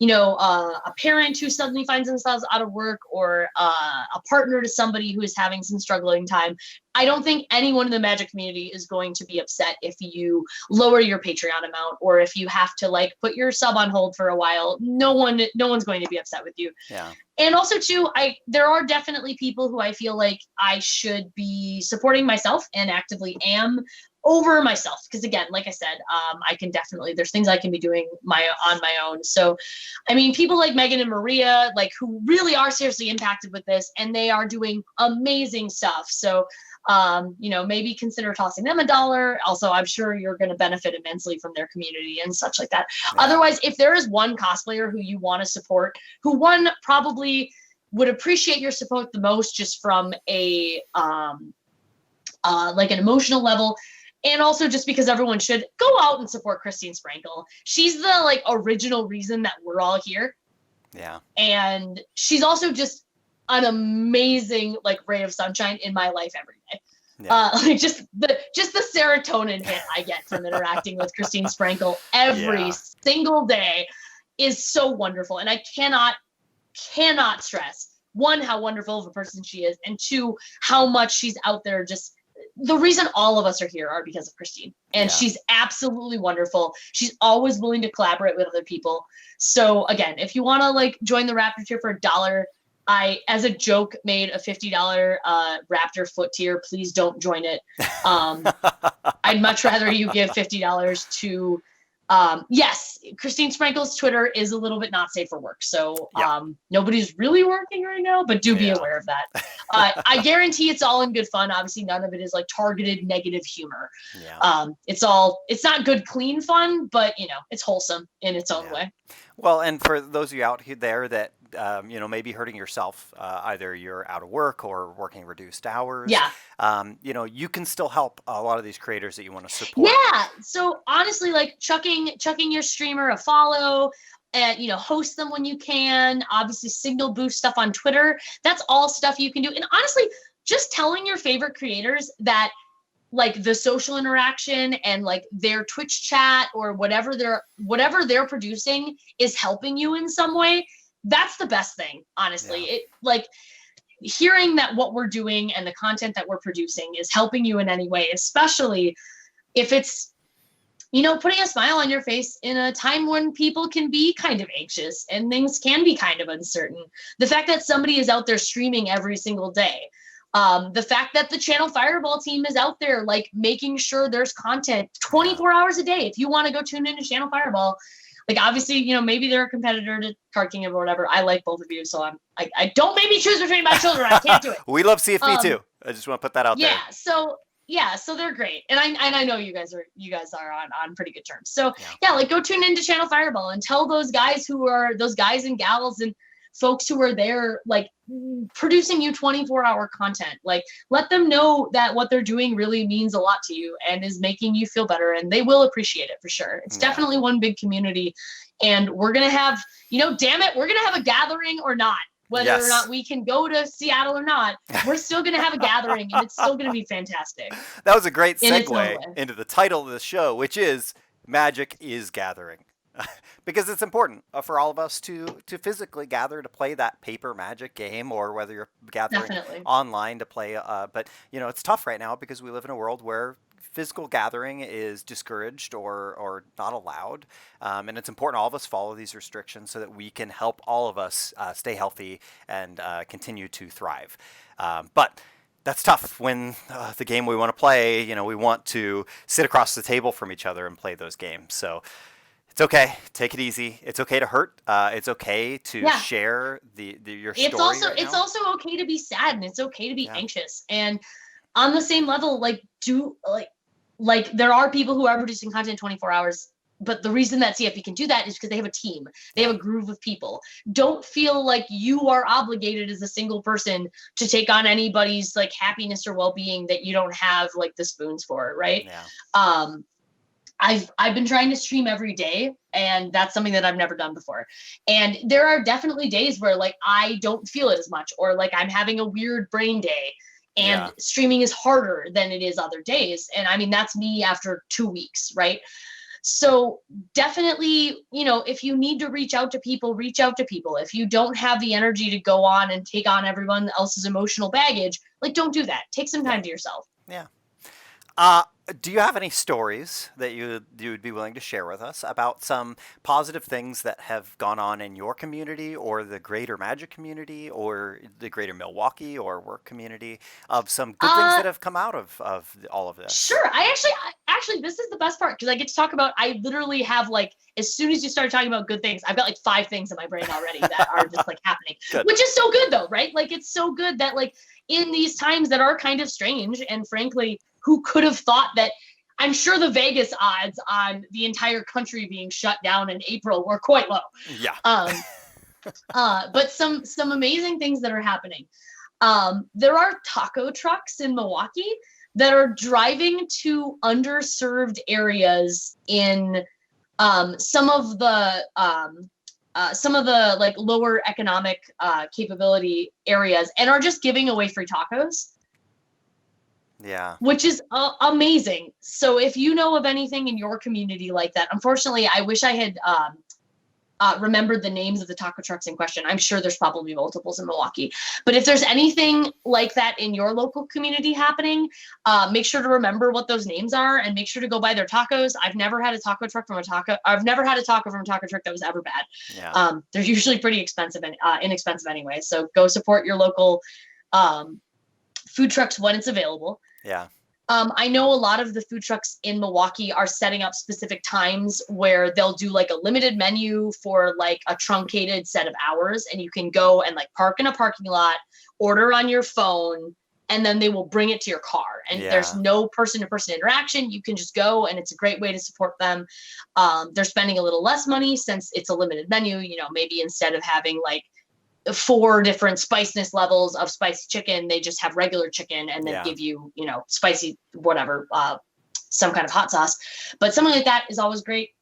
[SPEAKER 2] a parent who suddenly finds themselves out of work, or a partner to somebody who is having some struggling time, I don't think anyone in the Magic community is going to be upset if you lower your Patreon amount, or if you have to like put your sub on hold for a while. No one's going to be upset with you.
[SPEAKER 1] Yeah.
[SPEAKER 2] And also too, there are definitely people who I feel like I should be supporting myself, and actively am, over myself. Because again, like I said, I can definitely, there's things I can be doing on my own. So, I mean, people like Megan and Maria, like who really are seriously impacted with this, and they are doing amazing stuff. So, maybe consider tossing them $1. Also, I'm sure you're going to benefit immensely from their community and such like that. Yeah. Otherwise, if there is one cosplayer who you want to support, who one probably would appreciate your support the most, just from a like an emotional level, and also just because everyone should go out and support Christine Sprankle. She's the like original reason that we're all here.
[SPEAKER 1] Yeah. And
[SPEAKER 2] she's also just an amazing like ray of sunshine in my life every day. Yeah. Like just the serotonin hit I get from interacting with Christine Sprankle every single day is so wonderful. And I cannot stress, one, how wonderful of a person she is, and two, how much she's out there. Just the reason all of us are here are because of Christine, and she's absolutely wonderful. She's always willing to collaborate with other people. So again, if you want to like join the Raptor tier for $1, I, as a joke, made a $50 Raptor foot tier. Please don't join it. I'd much rather you give $50 to Yes, Christine Sprinkle's Twitter is a little bit not safe for work. So
[SPEAKER 1] Yeah.
[SPEAKER 2] nobody's really working right now, but do be
[SPEAKER 1] Yeah.
[SPEAKER 2] aware of that. I guarantee it's all in good fun. Obviously, none of it is like targeted negative humor.
[SPEAKER 1] Yeah.
[SPEAKER 2] It's not good, clean fun, but it's wholesome in its own
[SPEAKER 1] Yeah.
[SPEAKER 2] way.
[SPEAKER 1] Well, and for those of you out there that maybe hurting yourself, either you're out of work or working reduced hours,
[SPEAKER 2] Yeah.
[SPEAKER 1] you can still help a lot of these creators that you want to support.
[SPEAKER 2] Yeah. So honestly, like chucking your streamer a follow, and host them when you can. Obviously, signal boost stuff on Twitter. That's all stuff you can do. And honestly, just telling your favorite creators that like the social interaction and like their Twitch chat or whatever they're producing is helping you in some way. That's the best thing, honestly.
[SPEAKER 1] Yeah.
[SPEAKER 2] It like hearing that what we're doing and the content that we're producing is helping you in any way, especially if it's putting a smile on your face in a time when people can be kind of anxious and things can be kind of uncertain. The fact that somebody is out there streaming every single day, the fact that the Channel Fireball team is out there, like making sure there's content 24 hours a day. If you want to go tune into Channel Fireball, like obviously, maybe they're a competitor to Card Kingdom or whatever. I like both of you, so I don't make me choose between my children. I can't do it.
[SPEAKER 1] We love CFB too. I just want to put that out there.
[SPEAKER 2] So they're great, and I know you guys are on pretty good terms. So like go tune into Channel Fireball and tell those guys and gals and folks who are there like producing you 24-hour content, like let them know that what they're doing really means a lot to you and is making you feel better, and they will appreciate it for sure. It's definitely one big community, and we're gonna have damn it, we're gonna have a gathering or not. Whether or not we can go to Seattle or not, we're still going to have a gathering, and it's still going to be fantastic.
[SPEAKER 1] That was a great segue into the title of the show, which is Magic is Gathering. Because it's important for all of us to physically gather to play that paper Magic game, or whether you're gathering online to play. But, it's tough right now because we live in a world where physical gathering is discouraged or not allowed. And it's important all of us follow these restrictions so that we can help all of us stay healthy and continue to thrive. But that's tough when the game we want to play, we want to sit across the table from each other and play those games. So it's okay. Take it easy. It's okay to hurt. It's okay to share your story.
[SPEAKER 2] It's also okay to be sad, and it's okay to be anxious. And on the same level, like there are people who are producing content 24 hours, but the reason that CFP can do that is because they have a team. They have a groove of people. Don't feel like you are obligated as a single person to take on anybody's like happiness or well-being that you don't have like the spoons for, right?
[SPEAKER 1] Yeah.
[SPEAKER 2] I've been trying to stream every day, and that's something that I've never done before. And there are definitely days where like I don't feel it as much, or like I'm having a weird brain day. And streaming is harder than it is other days. And I mean, that's me after 2 weeks, right? So definitely, if you need to reach out to people, reach out to people. If you don't have the energy to go on and take on everyone else's emotional baggage, like don't do that. Take some time to yourself.
[SPEAKER 1] Yeah. Do you have any stories that you would be willing to share with us about some positive things that have gone on in your community or the greater Magic community or the greater Milwaukee or work community of some good things that have come out of all of this?
[SPEAKER 2] Sure. I actually, this is the best part because I get to talk about, I literally have like, as soon as you start talking about good things, I've got like 5 things in my brain already that are just like happening, which is so good though, right? Like, it's so good that like in these times that are kind of strange, and frankly, who could have thought that? I'm sure the Vegas odds on the entire country being shut down in April were quite low.
[SPEAKER 1] Yeah.
[SPEAKER 2] But some amazing things that are happening. There are taco trucks in Milwaukee that are driving to underserved areas in some of the like lower economic capability areas, and are just giving away free tacos.
[SPEAKER 1] Yeah.
[SPEAKER 2] Which is amazing. So if you know of anything in your community like that, unfortunately, I wish I had remembered the names of the taco trucks in question. I'm sure there's probably multiples in Milwaukee. But if there's anything like that in your local community happening, make sure to remember what those names are and make sure to go buy their tacos. I've never had a taco from a taco truck that was ever bad.
[SPEAKER 1] Yeah.
[SPEAKER 2] They're usually pretty expensive and inexpensive anyway. So go support your local food trucks when it's available.
[SPEAKER 1] Yeah.
[SPEAKER 2] I know a lot of the food trucks in Milwaukee are setting up specific times where they'll do like a limited menu for like a truncated set of hours, and you can go and like park in a parking lot, order on your phone, and then they will bring it to your car. And there's
[SPEAKER 1] Yeah.
[SPEAKER 2] no person-to-person interaction. You can just go, and it's a great way to support them. They're spending a little less money since it's a limited menu. You know, maybe instead of having like 4 different spiciness levels of spicy chicken, they just have regular chicken and then
[SPEAKER 1] Yeah.
[SPEAKER 2] give you, you know, spicy whatever, some kind of hot sauce. But something like that is always great.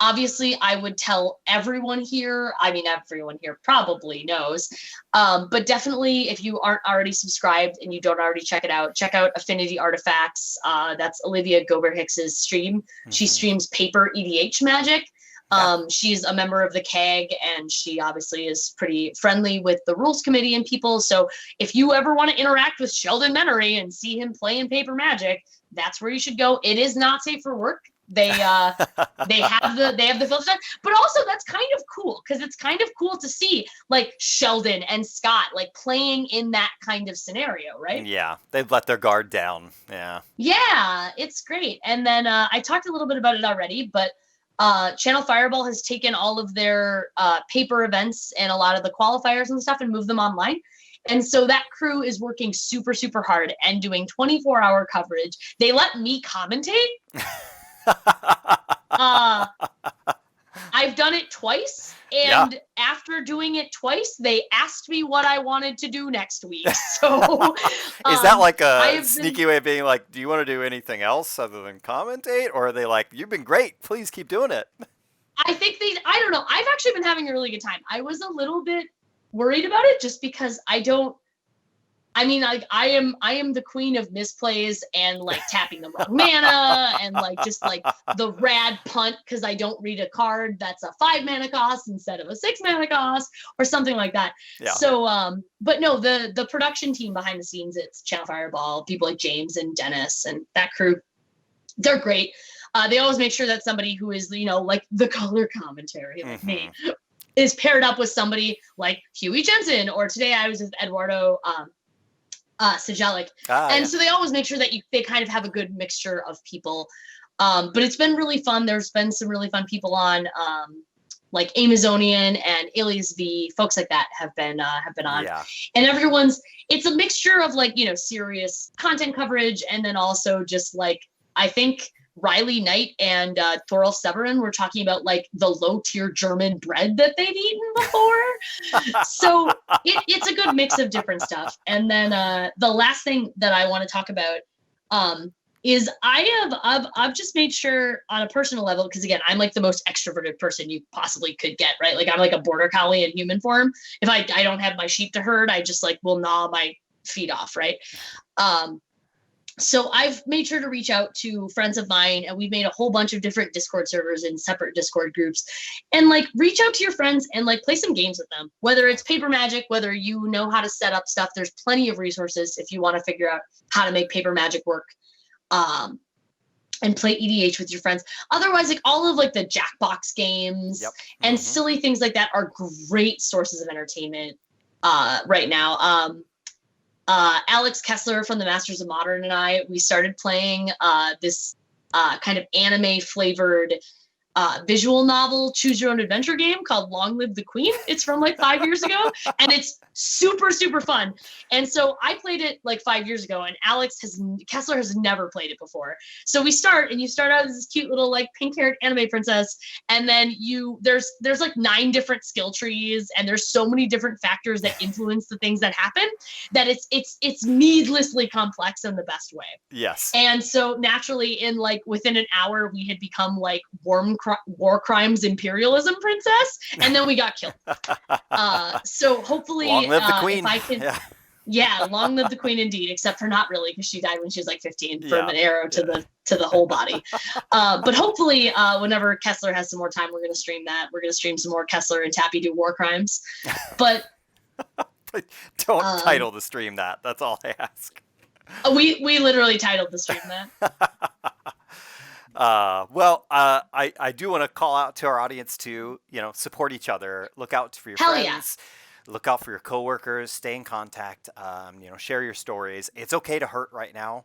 [SPEAKER 2] Obviously, I would tell everyone here, I mean, everyone here probably knows, but definitely if you aren't already subscribed and you don't already check out Affinity Artifacts. That's Olivia Gober-Hicks's stream. She streams paper EDH magic. She's a member of the CAG, and she obviously is pretty friendly with the rules committee and people. So if you ever want to interact with Sheldon Menery and see him playing paper magic, that's where you should go. It is not safe for work. They have the filter, but also that's kind of cool because it's kind of cool to see like Sheldon and Scott like playing in that kind of scenario, right?
[SPEAKER 1] Yeah, they've let their guard down. Yeah.
[SPEAKER 2] Yeah, it's great. And then I talked a little bit about it already, but Channel Fireball has taken all of their paper events and a lot of the qualifiers and stuff and moved them online. And so that crew is working super, super hard and doing 24-hour coverage. They let me commentate. I've done it twice, and after doing it twice, they asked me what I wanted to do next week. So
[SPEAKER 1] is that like a sneaky way of being like, do you want to do anything else other than commentate? Or are they like, you've been great, please keep doing it?
[SPEAKER 2] I think I don't know. I've actually been having a really good time. I was a little bit worried about it just because I am the queen of misplays and like tapping the wrong mana and like just like the rad punt because I don't read a card that's a 5 mana cost instead of a 6 mana cost or something like that.
[SPEAKER 1] Yeah.
[SPEAKER 2] So but no, the production team behind the scenes, it's Channel Fireball, people like James and Dennis and that crew, they're great. They always make sure that somebody who is, you know, like the color commentary like me is paired up with somebody like Huey Jensen, or today I was with Eduardo Sajalik. So they always make sure that they kind of have a good mixture of people. But it's been really fun. There's been some really fun people on, like Amazonian and Alias V, folks like that have been on.
[SPEAKER 1] Yeah.
[SPEAKER 2] And it's a mixture of like, you know, serious content coverage and then also just like, I think Riley Knight and Thorolf Severin were talking about like the low tier German bread that they've eaten before. So it's a good mix of different stuff. And then the last thing that I want to talk about is I've just made sure on a personal level, because again, I'm like the most extroverted person you possibly could get, right? Like I'm like a border collie in human form. If I don't have my sheep to herd, I just like will gnaw my feet off, right? So I've made sure to reach out to friends of mine, and we've made a whole bunch of different Discord servers and separate Discord groups, and like reach out to your friends and like play some games with them, whether it's paper magic, whether you know how to set up stuff. There's plenty of resources if you want to figure out how to make paper magic work, and play EDH with your friends. Otherwise, like all of like the Jackbox games and silly things like that are great sources of entertainment right now. Alex Kessler from the Masters of Modern and we started playing this kind of anime flavored visual novel choose your own adventure game called Long Live the Queen. It's from like 5 years ago, and it's super, super fun. And so I played it like 5 years ago, and Kessler has never played it before. So you start out as this cute little like pink-haired anime princess, and then there's like 9 different skill trees, and there's so many different factors that influence the things that happen that it's needlessly complex in the best way.
[SPEAKER 1] Yes.
[SPEAKER 2] And so naturally, in like within an hour, we had become like war crimes imperialism princess, and then we got killed. So hopefully,
[SPEAKER 1] long live the queen.
[SPEAKER 2] If I can, yeah, long live the queen indeed. Except for not really, because she died when she was like 15 from an arrow to the whole body. But hopefully, whenever Kessler has some more time, we're going to stream that. We're going to stream some more Kessler and Tappy do war crimes. But
[SPEAKER 1] don't title the stream that. That's all I ask.
[SPEAKER 2] We literally titled the stream that.
[SPEAKER 1] I do want to call out to our audience to, support each other, look out for your friends. Look out for your coworkers. Stay in contact. Share your stories. It's okay to hurt right now.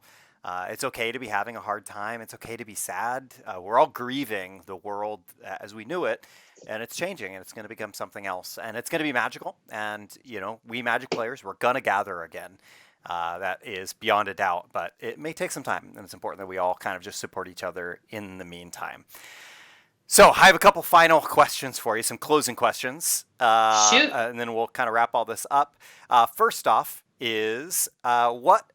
[SPEAKER 1] It's okay to be having a hard time. It's okay to be sad. We're all grieving the world as we knew it, and it's changing, and it's going to become something else, and it's going to be magical. And we Magic players, we're gonna gather again. That is beyond a doubt, but it may take some time, and it's important that we all kind of just support each other in the meantime. So I have a couple final questions for you, some closing questions,
[SPEAKER 2] Shoot.
[SPEAKER 1] and then we'll kind of wrap all this up. First off is what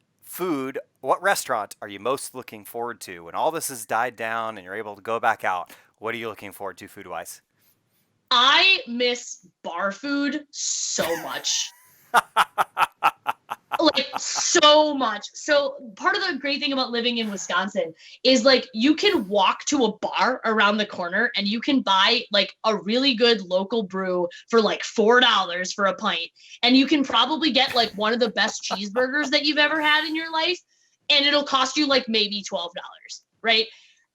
[SPEAKER 1] restaurant are you most looking forward to when all this has died down and you're able to go back out? What are you looking forward to food-wise?
[SPEAKER 2] I miss bar food so much. Like so much. So part of the great thing about living in Wisconsin is like you can walk to a bar around the corner and you can buy like a really good local brew for like $4 for a pint. And you can probably get like one of the best cheeseburgers that you've ever had in your life. And it'll cost you like maybe $12, right?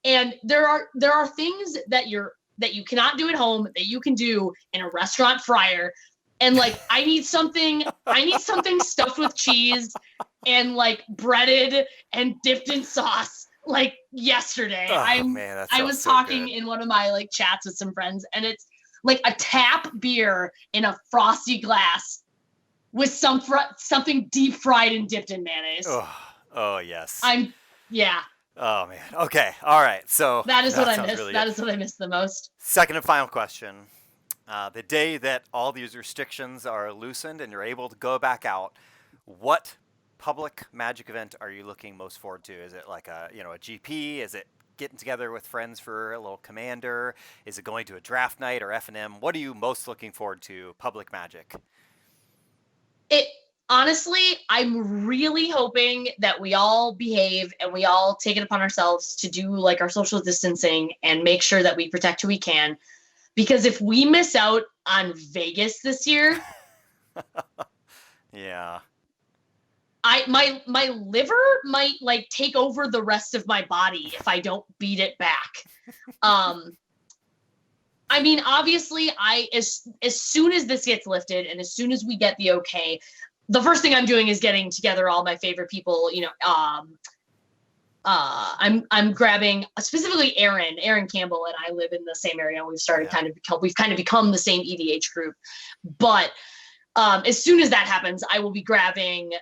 [SPEAKER 2] And there are things that you cannot do at home that you can do in a restaurant fryer. And like I need something stuffed with cheese and like breaded and dipped in sauce like yesterday.
[SPEAKER 1] Oh man, that
[SPEAKER 2] I
[SPEAKER 1] sounds
[SPEAKER 2] was
[SPEAKER 1] so
[SPEAKER 2] talking
[SPEAKER 1] good.
[SPEAKER 2] in one of my like chats with some friends, and it's like a tap beer in a frosty glass with something deep fried and dipped in mayonnaise.
[SPEAKER 1] Oh yes.
[SPEAKER 2] I'm yeah,
[SPEAKER 1] Oh man. Okay. All right. So
[SPEAKER 2] that is what
[SPEAKER 1] that
[SPEAKER 2] I
[SPEAKER 1] sounds
[SPEAKER 2] miss.
[SPEAKER 1] really
[SPEAKER 2] That
[SPEAKER 1] good.
[SPEAKER 2] is what I miss the most.
[SPEAKER 1] Second and final question. The day that all these restrictions are loosened and you're able to go back out, what public Magic event are you looking most forward to? Is it like a GP? Is it getting together with friends for a little Commander? Is it going to a draft night or F&M? What are you most looking forward to, public Magic?
[SPEAKER 2] It honestly, I'm really hoping that we all behave and we all take it upon ourselves to do like our social distancing and make sure that we protect who we can. Because if we miss out on Vegas this year,
[SPEAKER 1] Yeah.
[SPEAKER 2] my liver might like take over the rest of my body if I don't beat it back. I mean, obviously, as soon as this gets lifted and as soon as we get the okay, the first thing I'm doing is getting together all my favorite people. I'm grabbing specifically Aaron Campbell, and I live in the same area.
[SPEAKER 1] Yeah.
[SPEAKER 2] We've kind of become the same EDH group. But as soon as that happens, I will be grabbing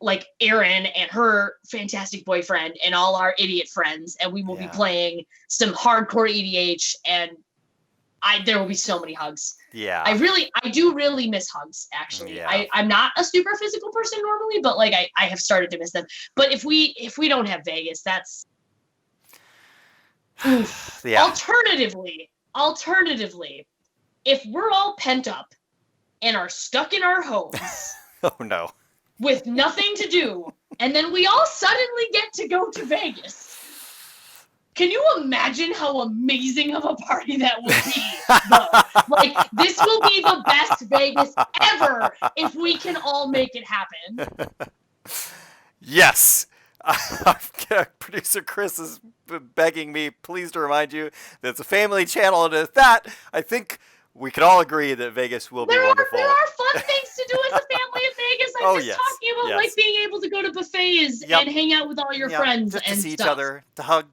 [SPEAKER 2] like Erin and her fantastic boyfriend and all our idiot friends, and we will be
[SPEAKER 1] Yeah.
[SPEAKER 2] playing some hardcore EDH, and there will be so many hugs.
[SPEAKER 1] Yeah.
[SPEAKER 2] I do really miss hugs, actually.
[SPEAKER 1] Yeah.
[SPEAKER 2] I'm not a super physical person normally, but like I have started to miss them. But if we don't have Vegas, that's oof.
[SPEAKER 1] Yeah.
[SPEAKER 2] Alternatively, if we're all pent up and are stuck in our homes
[SPEAKER 1] Oh no.
[SPEAKER 2] with nothing to do, and then we all suddenly get to go to Vegas. Can you imagine how amazing of a party that would be, though? Like, this will be the best Vegas ever if we can all make it happen.
[SPEAKER 1] Yes. Producer Chris is begging me, please, to remind you that it's a family channel, and at that, I think we can all agree that Vegas will be wonderful.
[SPEAKER 2] There are fun things to do as a family in Vegas. I'm just talking about like being able to go to buffets and hang out with all your friends
[SPEAKER 1] just
[SPEAKER 2] and
[SPEAKER 1] to see each
[SPEAKER 2] stuff.
[SPEAKER 1] other, to hug,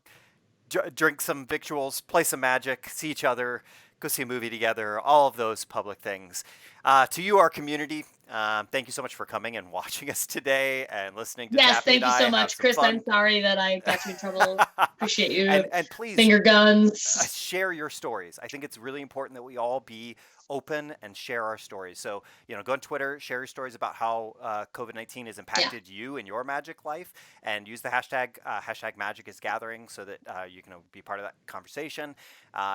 [SPEAKER 1] drink some victuals, play some Magic, see each other, go see a movie together, all of those public things. To you, our community, thank you so much for coming and watching us today and listening to
[SPEAKER 2] Yes,
[SPEAKER 1] Tappy
[SPEAKER 2] thank
[SPEAKER 1] and
[SPEAKER 2] you
[SPEAKER 1] I
[SPEAKER 2] so
[SPEAKER 1] have
[SPEAKER 2] much,
[SPEAKER 1] some
[SPEAKER 2] Chris.
[SPEAKER 1] fun.
[SPEAKER 2] I'm sorry that I got you in trouble. Appreciate you.
[SPEAKER 1] And please,
[SPEAKER 2] Finger guns.
[SPEAKER 1] share your stories. I think it's really important that we all be open and share our stories. So, go on Twitter, share your stories about how COVID-19 has impacted you in your Magic life, and use the hashtag Magic is Gathering so that you can be part of that conversation.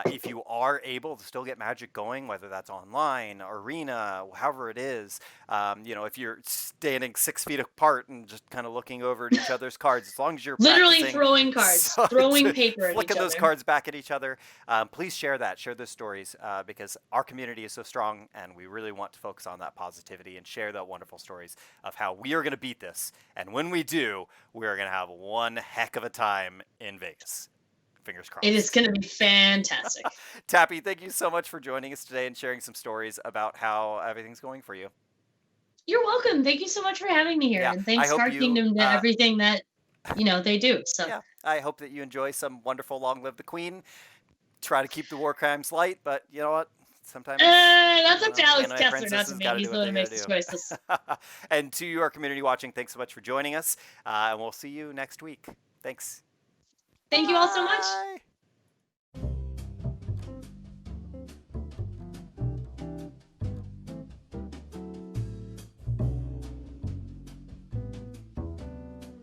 [SPEAKER 1] If you are able to still get Magic going, whether that's online, arena, however it is, if you're standing 6 feet apart and just kind of looking over at each other's cards, as long as you're
[SPEAKER 2] Literally
[SPEAKER 1] practicing
[SPEAKER 2] throwing cards, throwing paper at each
[SPEAKER 1] flicking those
[SPEAKER 2] other.
[SPEAKER 1] cards back at each other, please share those stories, because our community is so strong, and we really want to focus on that positivity and share the wonderful stories of how we are going to beat this. And when we do, we are going to have one heck of a time in Vegas. Fingers
[SPEAKER 2] It is
[SPEAKER 1] crossed.
[SPEAKER 2] going to be fantastic.
[SPEAKER 1] Tappy, thank you so much for joining us today and sharing some stories about how everything's going for you.
[SPEAKER 2] You're welcome. Thank you so much for having me here.
[SPEAKER 1] Yeah,
[SPEAKER 2] And
[SPEAKER 1] I
[SPEAKER 2] thanks,
[SPEAKER 1] hope
[SPEAKER 2] Card
[SPEAKER 1] you.
[SPEAKER 2] Kingdom, to everything that, they do. So,
[SPEAKER 1] Yeah, I hope that you enjoy some wonderful Long Live the Queen. Try to keep the war crimes light, but you know what? Sometimes,
[SPEAKER 2] that's up to Alex
[SPEAKER 1] anime
[SPEAKER 2] Kessler, not to
[SPEAKER 1] princesses
[SPEAKER 2] me.
[SPEAKER 1] got to
[SPEAKER 2] He's
[SPEAKER 1] do
[SPEAKER 2] the
[SPEAKER 1] what
[SPEAKER 2] one
[SPEAKER 1] they
[SPEAKER 2] who
[SPEAKER 1] got
[SPEAKER 2] makes
[SPEAKER 1] to
[SPEAKER 2] the
[SPEAKER 1] do.
[SPEAKER 2] choices.
[SPEAKER 1] And to your community watching, thanks so much for joining us, and we'll see you next week. Thanks.
[SPEAKER 2] Thank you all so much.
[SPEAKER 1] Bye.